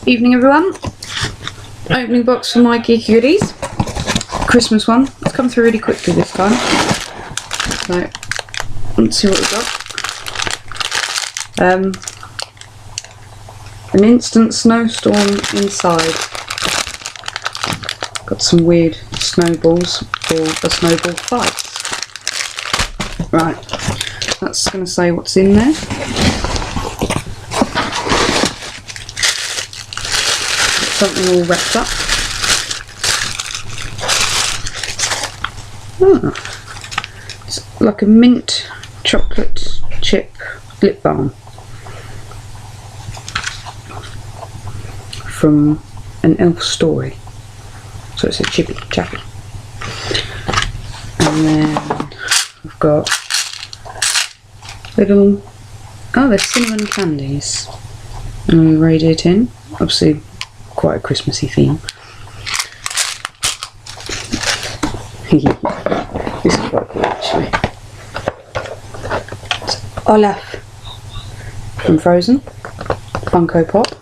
Evening everyone. Opening box for My Geeky Goodies. Christmas one. It's come through really quickly this time. So let's see what we got. An instant snowstorm inside. Got some weird snowballs for a snowball fight. Right, that's going to say what's in there. Something all wrapped up. Oh, it's like a mint chocolate chip lip balm from an elf story. So it's a chippy chappy. And then I've got little, oh, they're cinnamon candies. And we radiate in, obviously quite a Christmassy theme. This is quite cool actually. It's Olaf from Frozen, Funko Pop.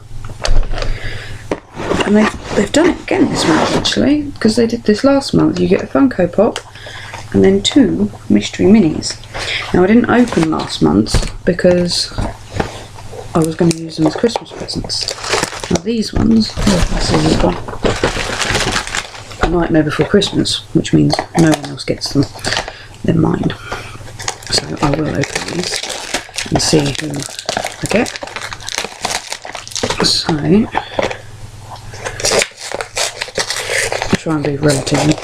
And they've done it again this month actually, because they did this last month. You get a Funko Pop and then 2 mystery minis. Now I didn't open last month because I was going to use them as Christmas presents. Now these ones, let's see, we've got A Nightmare Before Christmas, which means no one else gets them than mine. So I will open these and see who I get. So I'll try and be relatively.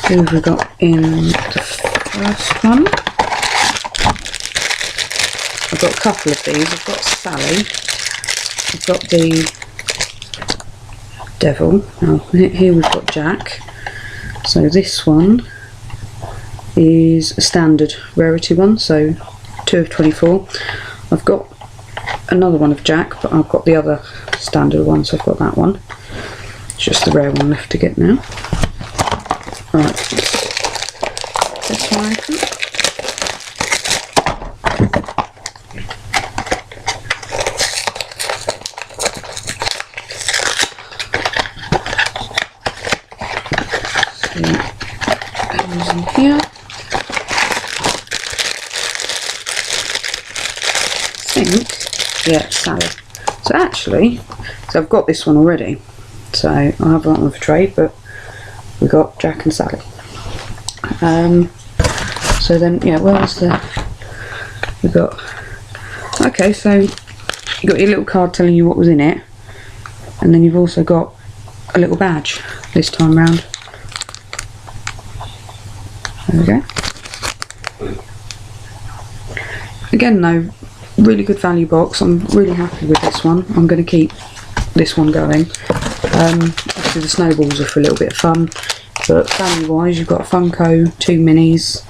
So who have we got in the first one? I've got a couple of these. I've got Sally. I've got the Devil. Oh, here we've got Jack. So this one is a standard rarity one, so 2 of 24. I've got another one of Jack, but I've got the other standard one, so I've got that one. It's just the rare one left to get now. Right, this one open. Goes in here. I think, yeah, it's Sally. So actually, I've got this one already. So I have that one for trade, but we got Jack and Sally. So then, yeah, where was the? We got. Okay, so you got your little card telling you what was in it, and then you've also got a little badge this time round. There we go. Again, though, really good value box. I'm really happy with this one. I'm going to keep this one going. Obviously the snowballs are for a little bit of fun, but value wise you've got a Funko, 2 minis,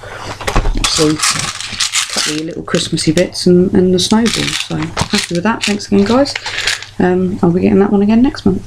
obviously a couple of your little Christmassy bits and the snowballs. So happy with that. Thanks again guys. I'll be getting that one again next month.